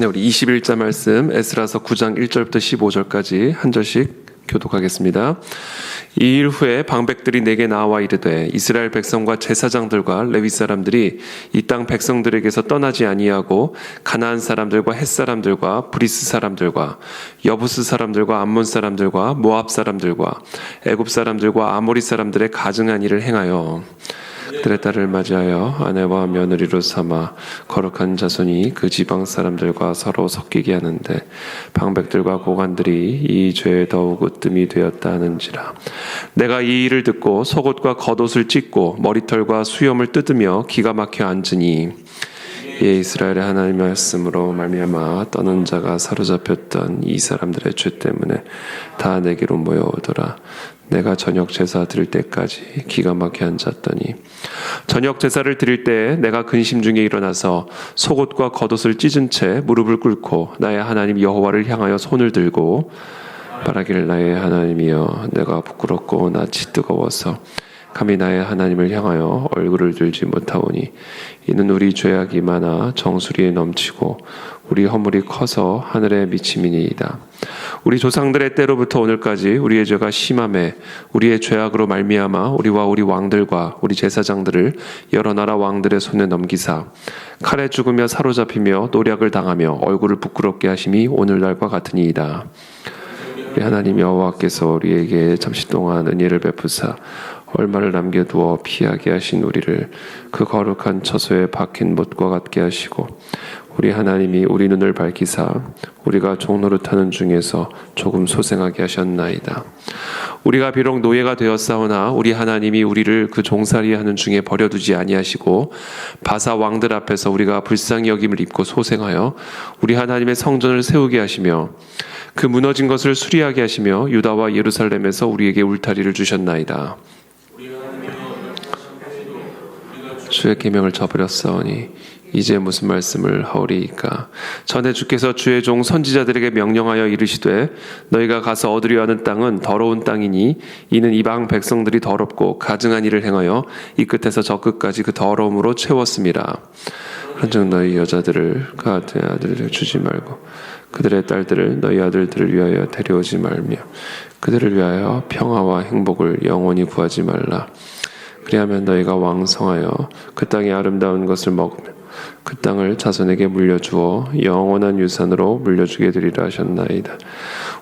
네, 우리 21자 말씀 에스라서 9장 1절부터 15절까지 한 절씩 교독하겠습니다. 이 일 후에 방백들이 내게 나와 이르되 이스라엘 백성과 제사장들과 레위 사람들이 이 땅 백성들에게서 떠나지 아니하고 가나안 사람들과 헷 사람들과 브리스 사람들과 여부스 사람들과 암몬 사람들과 모압 사람들과 애굽 사람들과 아모리 사람들의 가증한 일을 행하여 그들의 딸을 맞이하여 아내와 며느리로 삼아 거룩한 자손이 그 지방 사람들과 서로 섞이게 하는데 방백들과 고관들이 이 죄에 더욱 으뜸이 되었다 하는지라. 내가 이 일을 듣고 속옷과 겉옷을 찢고 머리털과 수염을 뜯으며 기가 막혀 앉으니 이 이스라엘의 하나님의 말씀으로 말미암아 떠난 자가 사로잡혔던 이 사람들의 죄 때문에 다 내게로 모여오더라. 내가 저녁 제사 드릴 때까지 기가 막혀 앉았더니 저녁 제사를 드릴 때에 내가 근심 중에 일어나서 속옷과 겉옷을 찢은 채 무릎을 꿇고 나의 하나님 여호와를 향하여 손을 들고 말하기를 나의 하나님이여 내가 부끄럽고 낯이 뜨거워서 감히 나의 하나님을 향하여 얼굴을 들지 못하오니 이는 우리 죄악이 많아 정수리에 넘치고 우리 허물이 커서 하늘에 미침이니이다. 우리 조상들의 때로부터 오늘까지 우리의 죄가 심하매 우리의 죄악으로 말미암아 우리와 우리 왕들과 우리 제사장들을 여러 나라 왕들의 손에 넘기사 칼에 죽으며 사로잡히며 노략을 당하며 얼굴을 부끄럽게 하심이 오늘날과 같으니이다. 우리 하나님 여호와께서 우리에게 잠시 동안 은혜를 베푸사 얼마를 남겨두어 피하게 하신 우리를 그 거룩한 처소에 박힌 못과 같게 하시고 우리 하나님이 우리 눈을 밝히사 우리가 종노릇하는 중에서 조금 소생하게 하셨나이다. 우리가 비록 노예가 되었사오나 우리 하나님이 우리를 그 종살이하는 중에 버려두지 아니하시고 바사 왕들 앞에서 우리가 불쌍히 여김을 입고 소생하여 우리 하나님의 성전을 세우게 하시며 그 무너진 것을 수리하게 하시며 유다와 예루살렘에서 우리에게 울타리를 주셨나이다. 주의 계명을 저버렸사오니 이제 무슨 말씀을 하오리이까. 전에 주께서 주의 종 선지자들에게 명령하여 이르시되 너희가 가서 얻으려 하는 땅은 더러운 땅이니 이는 이방 백성들이 더럽고 가증한 일을 행하여 이 끝에서 저 끝까지 그 더러움으로 채웠음이라. 그런즉 너희 여자들을 그 아들을 주지 말고 그들의 딸들을 너희 아들들을 위하여 데려오지 말며 그들을 위하여 평화와 행복을 영원히 구하지 말라. 그리하면 너희가 왕성하여 그 땅의 아름다운 것을 먹으며 그 땅을 자손에게 물려주어 영원한 유산으로 물려주게 되리라 하셨나이다.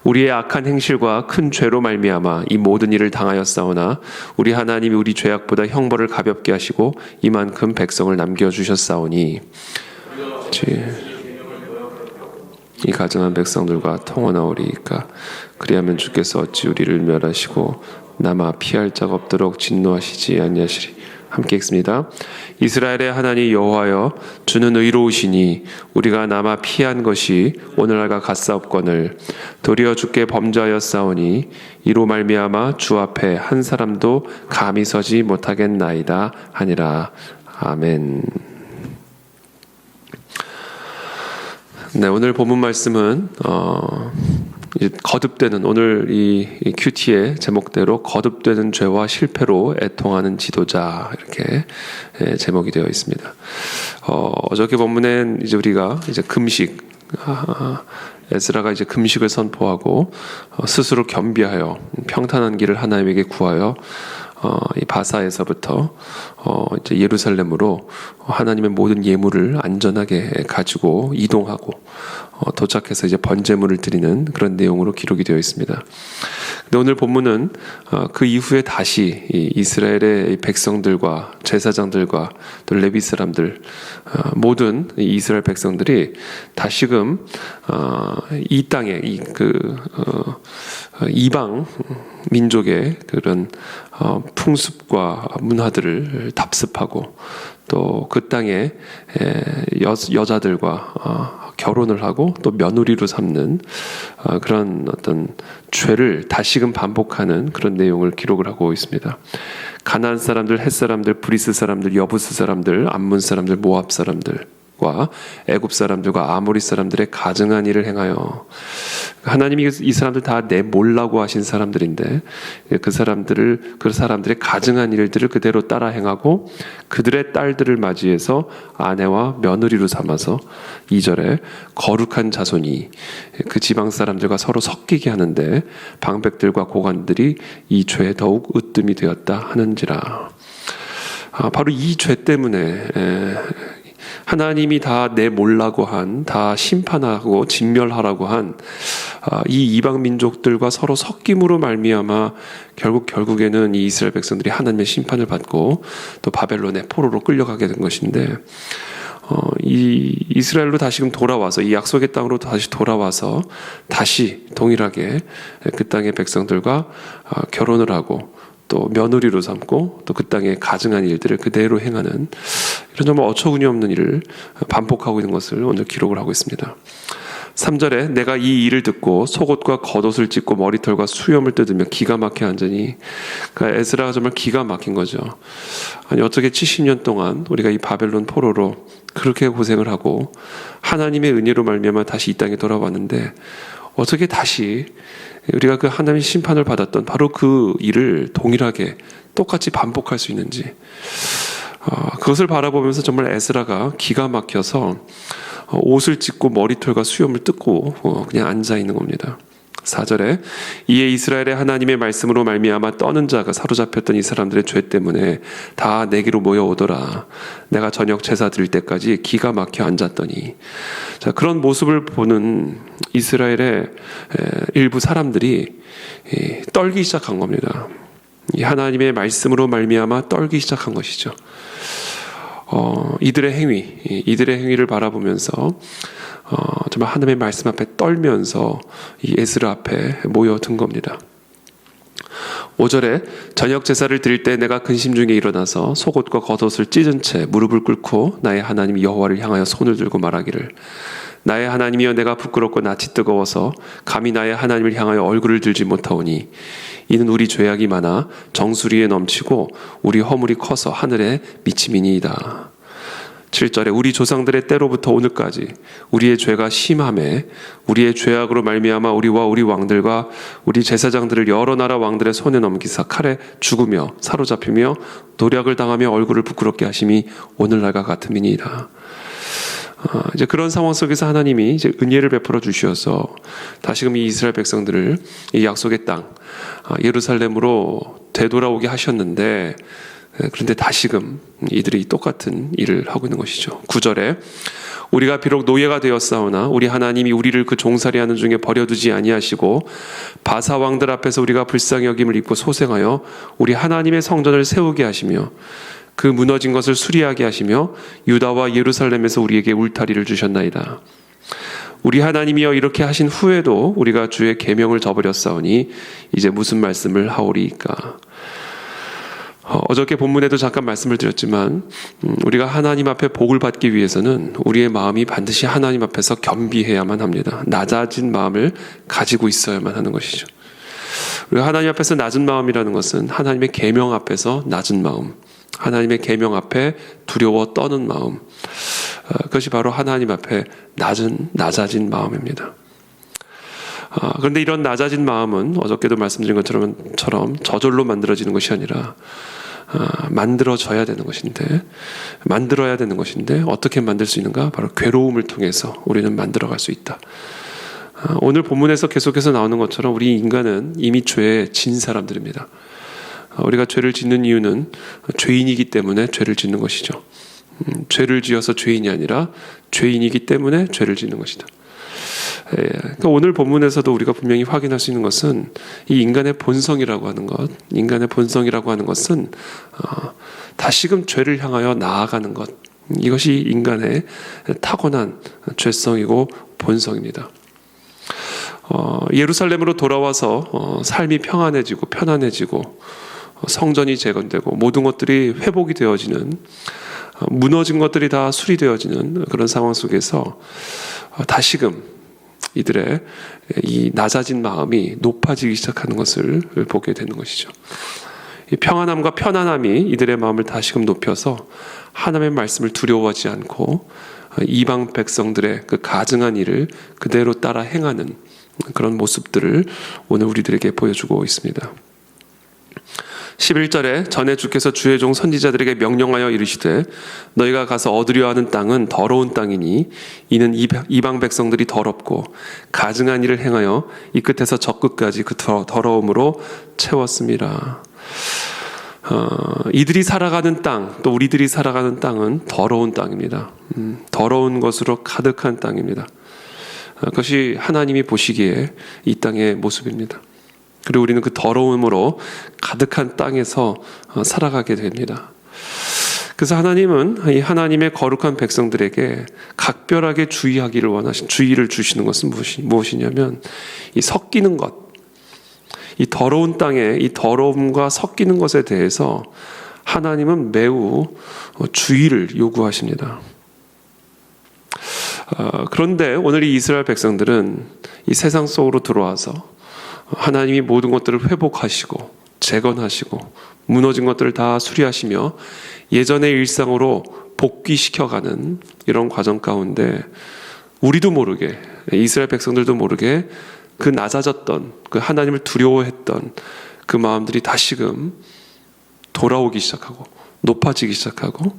우리의 악한 행실과 큰 죄로 말미암아 이 모든 일을 당하였사오나 우리 하나님이 우리 죄악보다 형벌을 가볍게 하시고 이만큼 백성을 남겨주셨사오니 이 가증한 백성들과 통원하오리이까. 그리하면 주께서 어찌 우리를 멸하시고 남아 피할 자가 없도록 진노하시지 아니하시리. 함께 읽습니다. 이스라엘의 하나님 여호와여 주는 의로우시니 우리가 남아 피한 것이 오늘날과 같사옵거늘 도리어 주께 범죄하였사오니 이로 말미암아 주 앞에 한 사람도 감히 서지 못하겠나이다 하니라. 아멘. 네, 오늘 본문 말씀은 거듭되는 오늘 이 큐티의 제목대로 거듭되는 죄와 실패로 애통하는 지도자 이렇게 제목이 되어 있습니다. 어저께 본문엔 이제 우리가 이제 금식 에스라가 이제 금식을 선포하고 스스로 겸비하여 평탄한 길을 하나님에게 구하여 이 바사에서부터 이제 예루살렘으로 하나님의 모든 예물을 안전하게 가지고 이동하고 도착해서 이제 번제물을 드리는 그런 내용으로 기록이 되어 있습니다. 근데 오늘 본문은 그 이후에 다시 이 이스라엘의 백성들과 제사장들과 또 레위 사람들 모든 이스라엘 백성들이 다시금 이 땅에 이방 민족의 그런 풍습과 문화들을 답습하고 또 그 땅에 여자들과 결혼을 하고 또 며느리로 삼는 그런 어떤 죄를 다시금 반복하는 그런 내용을 기록을 하고 있습니다. 가나안 사람들, 헷 사람들, 브리스 사람들, 여부스 사람들, 암몬 사람들, 모압 사람들 애굽 사람들과 아모리 사람들의 가증한 일을 행하여, 하나님이 이 사람들 다 내몰라고 하신 사람들인데 그 사람들의 가증한 일들을 그대로 따라 행하고 그들의 딸들을 맞이해서 아내와 며느리로 삼아서 2절에 거룩한 자손이 그 지방 사람들과 서로 섞이게 하는데 방백들과 고관들이 이 죄에 더욱 으뜸이 되었다 하는지라. 바로 이 죄 때문에 하나님이 다 내몰라고 한, 다 심판하고 진멸하라고 한 이 이방 민족들과 서로 섞임으로 말미암아 결국에는 이 이스라엘 백성들이 하나님의 심판을 받고 또 바벨론의 포로로 끌려가게 된 것인데, 이 이스라엘로 다시금 돌아와서 이 약속의 땅으로 다시 돌아와서 다시 동일하게 그 땅의 백성들과 결혼을 하고 또 며느리로 삼고 또 그 땅에 가증한 일들을 그대로 행하는 이런 정말 어처구니 없는 일을 반복하고 있는 것을 오늘 기록을 하고 있습니다. 3절에 내가 이 일을 듣고 속옷과 겉옷을 찢고 머리털과 수염을 뜯으며 기가 막혀 앉으니, 그러니까 에스라가 정말 기가 막힌 거죠. 아니 어떻게 70년 동안 우리가 이 바벨론 포로로 그렇게 고생을 하고 하나님의 은혜로 말미암아 다시 이 땅에 돌아왔는데 어떻게 다시 우리가 그 하나님의 심판을 받았던 바로 그 일을 동일하게 똑같이 반복할 수 있는지, 그것을 바라보면서 정말 에스라가 기가 막혀서 옷을 찢고 머리털과 수염을 뜯고 그냥 앉아 있는 겁니다. 4절에 이에 이스라엘의 하나님의 말씀으로 말미암아 떠는 자가 사로잡혔던 이 사람들의 죄 때문에 다 내게로 모여오더라. 내가 저녁 제사 드릴 때까지 기가 막혀 앉았더니. 자, 그런 모습을 보는 이스라엘의 일부 사람들이 떨기 시작한 겁니다. 이 하나님의 말씀으로 말미암아 떨기 시작한 것이죠. 이들의 행위를 바라보면서 정말 하나님의 말씀 앞에 떨면서 이 에스라 앞에 모여든 겁니다. 5절에 저녁 제사를 드릴 때 내가 근심 중에 일어나서 속옷과 겉옷을 찢은 채 무릎을 꿇고 나의 하나님 여호와를 향하여 손을 들고 말하기를, 나의 하나님이여 내가 부끄럽고 낯이 뜨거워서 감히 나의 하나님을 향하여 얼굴을 들지 못하오니 이는 우리 죄악이 많아 정수리에 넘치고 우리 허물이 커서 하늘에 미침이니이다. 7절에 우리 조상들의 때로부터 오늘까지 우리의 죄가 심함에 우리의 죄악으로 말미암아 우리와 우리 왕들과 우리 제사장들을 여러 나라 왕들의 손에 넘기사 칼에 죽으며 사로잡히며 노략을 당하며 얼굴을 부끄럽게 하심이 오늘날과 같음이니이다. 이제 그런 상황 속에서 하나님이 이제 은혜를 베풀어 주셔서 다시금 이 이스라엘 백성들을 이 약속의 땅 예루살렘으로 되돌아오게 하셨는데, 그런데 다시금 이들이 똑같은 일을 하고 있는 것이죠. 9절에 우리가 비록 노예가 되었사오나 우리 하나님이 우리를 그 종살이하는 중에 버려두지 아니하시고 바사 왕들 앞에서 우리가 불쌍히 여김을 입고 소생하여 우리 하나님의 성전을 세우게 하시며 그 무너진 것을 수리하게 하시며 유다와 예루살렘에서 우리에게 울타리를 주셨나이다. 우리 하나님이여 이렇게 하신 후에도 우리가 주의 계명을 저버렸사오니 이제 무슨 말씀을 하오리이까. 어저께 본문에도 잠깐 말씀을 드렸지만 우리가 하나님 앞에 복을 받기 위해서는 우리의 마음이 반드시 하나님 앞에서 겸비해야만 합니다. 낮아진 마음을 가지고 있어야만 하는 것이죠. 우리가 하나님 앞에서 낮은 마음이라는 것은 하나님의 계명 앞에서 낮은 마음, 하나님의 계명 앞에 두려워 떠는 마음, 그것이 바로 하나님 앞에 낮아진 마음입니다. 그런데 이런 낮아진 마음은 어저께도 말씀드린 것처럼 저절로 만들어지는 것이 아니라 만들어야 되는 것인데 어떻게 만들 수 있는가? 바로 괴로움을 통해서 우리는 만들어갈 수 있다. 오늘 본문에서 계속해서 나오는 것처럼 우리 인간은 이미 죄에 진 사람들입니다. 우리가 죄를 짓는 이유는 죄인이기 때문에 죄를 짓는 것이죠. 죄를 지어서 죄인이 아니라 죄인이기 때문에 죄를 짓는 것이다. 그러니까 오늘 본문에서도 우리가 분명히 확인할 수 있는 것은 이 인간의 본성이라고 하는 것은 다시금 죄를 향하여 나아가는 것, 이것이 인간의 타고난 죄성이고 본성입니다. 예루살렘으로 돌아와서 삶이 평안해지고 편안해지고 성전이 재건되고 모든 것들이 회복이 되어지는, 무너진 것들이 다 수리되어지는 그런 상황 속에서 다시금 이들의 이 낮아진 마음이 높아지기 시작하는 것을 보게 되는 것이죠. 이 평안함과 편안함이 이들의 마음을 다시금 높여서 하나님의 말씀을 두려워하지 않고 이방 백성들의 그 가증한 일을 그대로 따라 행하는 그런 모습들을 오늘 우리들에게 보여주고 있습니다. 11절에 전에 주께서 주의 종 선지자들에게 명령하여 이르시되 너희가 가서 얻으려 하는 땅은 더러운 땅이니 이는 이방 백성들이 더럽고 가증한 일을 행하여 이 끝에서 저 끝까지 그 더러움으로 채웠습니다. 이들이 살아가는 땅, 또 우리들이 살아가는 땅은 더러운 땅입니다. 더러운 것으로 가득한 땅입니다. 그것이 하나님이 보시기에 이 땅의 모습입니다. 그리고 우리는 그 더러움으로 가득한 땅에서 살아가게 됩니다. 그래서 하나님은 이 하나님의 거룩한 백성들에게 각별하게 주의하기를 원하신 주의를 주시는 것은 무엇이냐면 이 섞이는 것, 이 더러운 땅에 이 더러움과 섞이는 것에 대해서 하나님은 매우 주의를 요구하십니다. 그런데 오늘 이 이스라엘 백성들은 이 세상 속으로 들어와서 하나님이 모든 것들을 회복하시고 재건하시고 무너진 것들을 다 수리하시며 예전의 일상으로 복귀시켜가는 이런 과정 가운데 우리도 모르게, 이스라엘 백성들도 모르게 그 낮아졌던, 그 하나님을 두려워했던 그 마음들이 다시금 돌아오기 시작하고 높아지기 시작하고,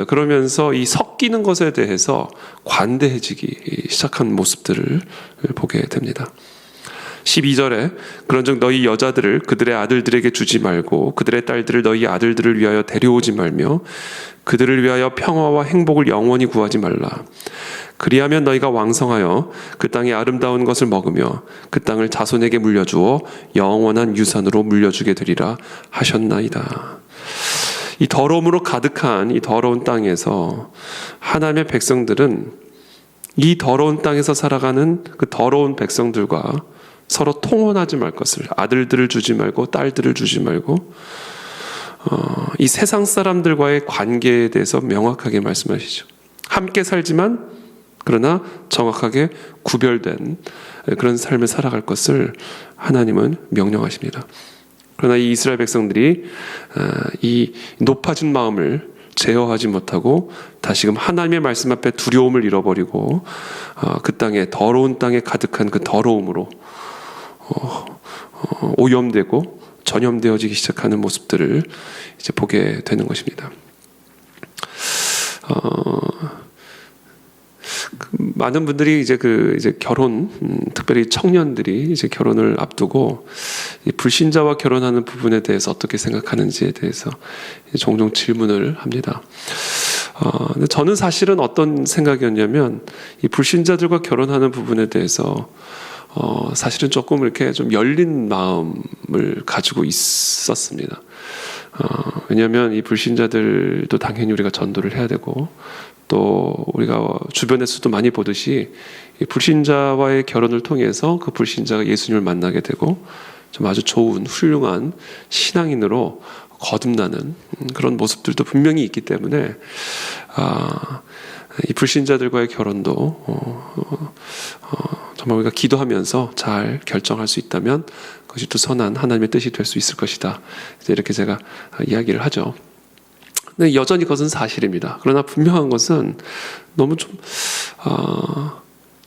그러면서 이 섞이는 것에 대해서 관대해지기 시작한 모습들을 보게 됩니다. 12절에 그런즉 너희 여자들을 그들의 아들들에게 주지 말고 그들의 딸들을 너희 아들들을 위하여 데려오지 말며 그들을 위하여 평화와 행복을 영원히 구하지 말라. 그리하면 너희가 왕성하여 그 땅의 아름다운 것을 먹으며 그 땅을 자손에게 물려주어 영원한 유산으로 물려주게 되리라 하셨나이다. 이 더러움으로 가득한 이 더러운 땅에서 하나님의 백성들은 이 더러운 땅에서 살아가는 그 더러운 백성들과 서로 통혼하지 말 것을, 아들들을 주지 말고 딸들을 주지 말고 이 세상 사람들과의 관계에 대해서 명확하게 말씀하시죠. 함께 살지만 그러나 정확하게 구별된 그런 삶을 살아갈 것을 하나님은 명령하십니다. 그러나 이 이스라엘 백성들이 이 높아진 마음을 제어하지 못하고 다시금 하나님의 말씀 앞에 두려움을 잃어버리고 그 땅에, 더러운 땅에 가득한 그 더러움으로 오염되고 전염되어지기 시작하는 모습들을 이제 보게 되는 것입니다. 많은 분들이 이제 결혼, 특별히 청년들이 이제 결혼을 앞두고 이 불신자와 결혼하는 부분에 대해서 어떻게 생각하는지에 대해서 종종 질문을 합니다. 근데 저는 사실은 어떤 생각이었냐면 이 불신자들과 결혼하는 부분에 대해서 사실은 조금 이렇게 좀 열린 마음을 가지고 있었습니다. 왜냐하면 이 불신자들도 당연히 우리가 전도를 해야 되고 또 우리가 주변에서도 많이 보듯이 이 불신자와의 결혼을 통해서 그 불신자가 예수님을 만나게 되고 좀 아주 좋은 훌륭한 신앙인으로 거듭나는 그런 모습들도 분명히 있기 때문에 이 불신자들과의 결혼도 정말 우리가 기도하면서 잘 결정할 수 있다면 그것이 또 선한 하나님의 뜻이 될 수 있을 것이다. 이렇게 제가 이야기를 하죠. 근데 여전히 그것은 사실입니다. 그러나 분명한 것은 너무 좀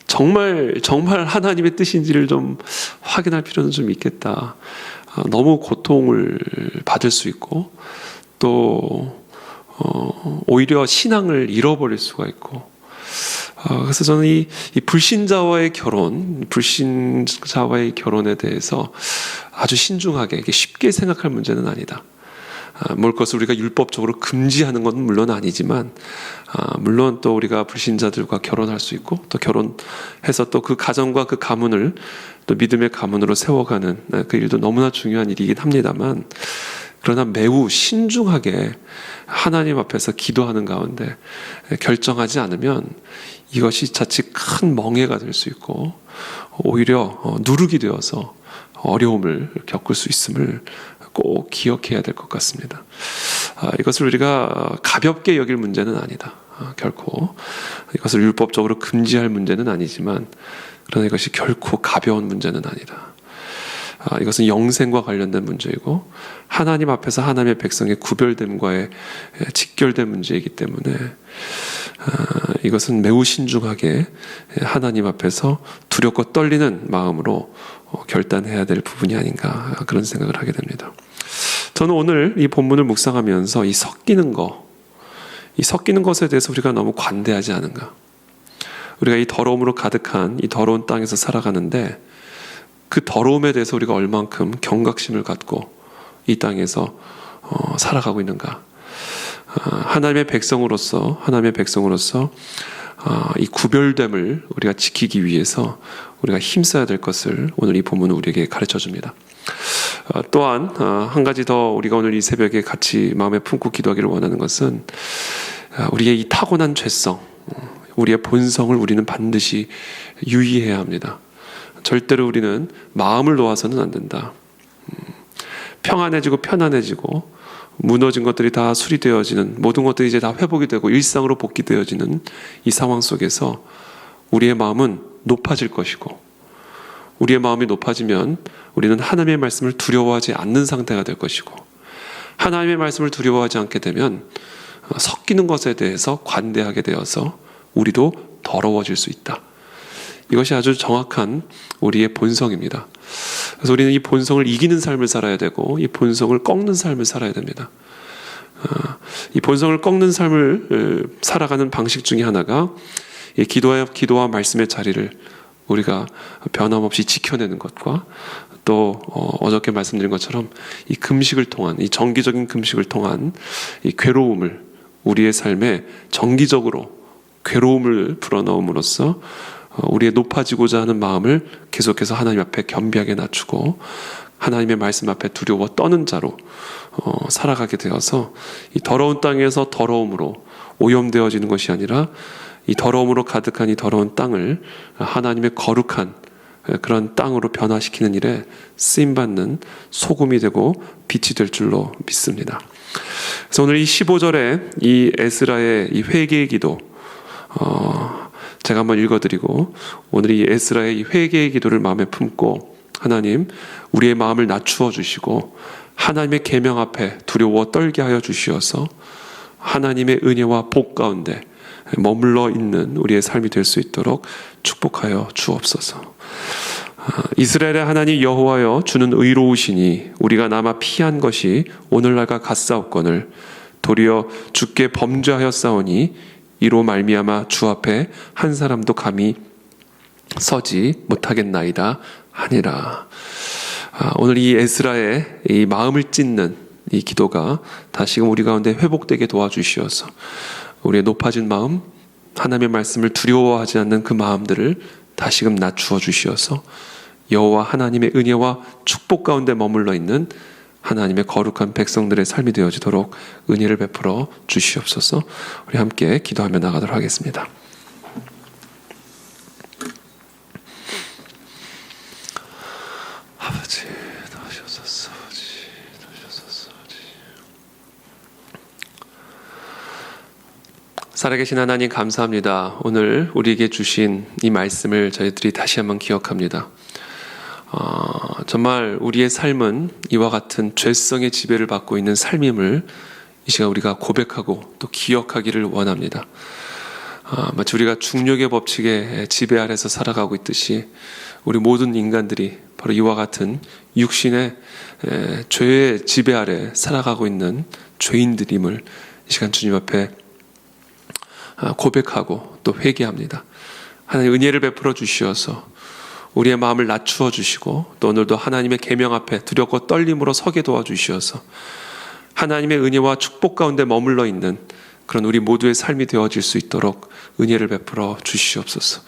정말 하나님의 뜻인지를 좀 확인할 필요는 좀 있겠다. 너무 고통을 받을 수 있고 또 오히려 신앙을 잃어버릴 수가 있고, 그래서 저는 이 불신자와의 결혼에 대해서 아주 신중하게, 쉽게 생각할 문제는 아니다. 뭘 것을 우리가 율법적으로 금지하는 건 물론 아니지만, 물론 또 우리가 불신자들과 결혼할 수 있고, 또 결혼해서 또 그 가정과 그 가문을 또 믿음의 가문으로 세워가는 그 일도 너무나 중요한 일이긴 합니다만, 그러나 매우 신중하게 하나님 앞에서 기도하는 가운데 결정하지 않으면 이것이 자칫 큰 멍해가 될 수 있고 오히려 누룩이 되어서 어려움을 겪을 수 있음을 꼭 기억해야 될 것 같습니다. 이것을 우리가 가볍게 여길 문제는 아니다. 결코 이것을 율법적으로 금지할 문제는 아니지만 그러나 이것이 결코 가벼운 문제는 아니다. 이것은 영생과 관련된 문제이고 하나님 앞에서 하나님의 백성의 구별됨과의 직결된 문제이기 때문에 이것은 매우 신중하게 하나님 앞에서 두렵고 떨리는 마음으로 결단해야 될 부분이 아닌가, 그런 생각을 하게 됩니다. 저는 오늘 이 본문을 묵상하면서 이 섞이는 것에 대해서 우리가 너무 관대하지 않은가. 우리가 이 더러움으로 가득한 이 더러운 땅에서 살아가는데 그 더러움에 대해서 우리가 얼만큼 경각심을 갖고 이 땅에서 살아가고 있는가. 하나님의 백성으로서 이 구별됨을 우리가 지키기 위해서 우리가 힘써야 될 것을 오늘 이 본문은 우리에게 가르쳐 줍니다. 또한 한 가지 더 우리가 오늘 이 새벽에 같이 마음에 품고 기도하기를 원하는 것은 우리의 이 타고난 죄성, 우리의 본성을 우리는 반드시 유의해야 합니다. 절대로 우리는 마음을 놓아서는 안 된다. 평안해지고 편안해지고 무너진 것들이 다 수리되어지는, 모든 것들이 이제 다 회복이 되고 일상으로 복귀되어지는 이 상황 속에서 우리의 마음은 높아질 것이고, 우리의 마음이 높아지면 우리는 하나님의 말씀을 두려워하지 않는 상태가 될 것이고, 하나님의 말씀을 두려워하지 않게 되면 섞이는 것에 대해서 관대하게 되어서 우리도 더러워질 수 있다. 이것이 아주 정확한 우리의 본성입니다. 그래서 우리는 이 본성을 이기는 삶을 살아야 되고 이 본성을 꺾는 삶을 살아야 됩니다. 이 본성을 꺾는 삶을 살아가는 방식 중에 하나가 이 기도와 말씀의 자리를 우리가 변함없이 지켜내는 것과 또 어저께 말씀드린 것처럼 이 금식을 통한, 이 정기적인 금식을 통한 이 괴로움을, 우리의 삶에 정기적으로 괴로움을 불어넣음으로써 우리의 높아지고자 하는 마음을 계속해서 하나님 앞에 겸비하게 낮추고 하나님의 말씀 앞에 두려워 떠는 자로 살아가게 되어서 이 더러운 땅에서 더러움으로 오염되어지는 것이 아니라 이 더러움으로 가득한 이 더러운 땅을 하나님의 거룩한 그런 땅으로 변화시키는 일에 쓰임받는 소금이 되고 빛이 될 줄로 믿습니다. 그래서 오늘 이 15절에 이 에스라의 이 회개의 기도, 제가 한번 읽어드리고 오늘 이 에스라의 이 회개의 기도를 마음에 품고 하나님 우리의 마음을 낮추어 주시고 하나님의 계명 앞에 두려워 떨게 하여 주시어서 하나님의 은혜와 복 가운데 머물러 있는 우리의 삶이 될 수 있도록 축복하여 주옵소서. 이스라엘의 하나님 여호와여, 주는 의로우시니 우리가 남아 피한 것이 오늘날과 같사옵거늘 도리어 주께 범죄하였사오니 이로 말미암아 주 앞에 한 사람도 감히 서지 못하겠나이다 하니라. 오늘 이 에스라의 이 마음을 찢는 이 기도가 다시금 우리 가운데 회복되게 도와주시어서 우리의 높아진 마음, 하나님의 말씀을 두려워하지 않는 그 마음들을 다시금 낮추어 주시어서 여호와 하나님의 은혜와 축복 가운데 머물러 있는 하나님의 거룩한 백성들의 삶이 되어지도록 은혜를 베풀어 주시옵소서. 우리 함께 기도하며 나가도록 하겠습니다. 아버지, 나오셔서 살아계신 하나님 감사합니다. 오늘 우리에게 주신 이 말씀을 저희들이 다시 한번 기억합니다. 정말 우리의 삶은 이와 같은 죄성의 지배를 받고 있는 삶임을 이 시간 우리가 고백하고 또 기억하기를 원합니다. 마치 우리가 중력의 법칙에 지배 아래서 살아가고 있듯이 우리 모든 인간들이 바로 이와 같은 육신의 죄의 지배 아래 살아가고 있는 죄인들임을 이 시간 주님 앞에 고백하고 또 회개합니다. 하나님 은혜를 베풀어 주시어서 우리의 마음을 낮추어 주시고 또 오늘도 하나님의 계명 앞에 두렵고 떨림으로 서게 도와주시어서 하나님의 은혜와 축복 가운데 머물러 있는 그런 우리 모두의 삶이 되어질 수 있도록 은혜를 베풀어 주시옵소서.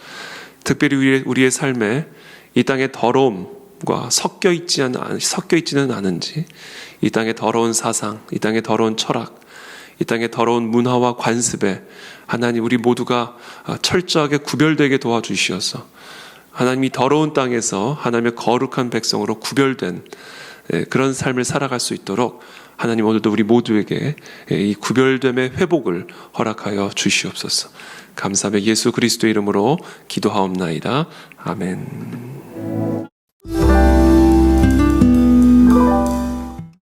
특별히 우리의 삶에 이 땅의 더러움과 섞여 있지는 않은지, 이 땅의 더러운 사상, 이 땅의 더러운 철학, 이 땅의 더러운 문화와 관습에 하나님 우리 모두가 철저하게 구별되게 도와주시어서 하나님이 더러운 땅에서 하나님의 거룩한 백성으로 구별된 그런 삶을 살아갈 수 있도록 하나님 오늘도 우리 모두에게 이 구별됨의 회복을 허락하여 주시옵소서. 감사하며 예수 그리스도의 이름으로 기도하옵나이다. 아멘.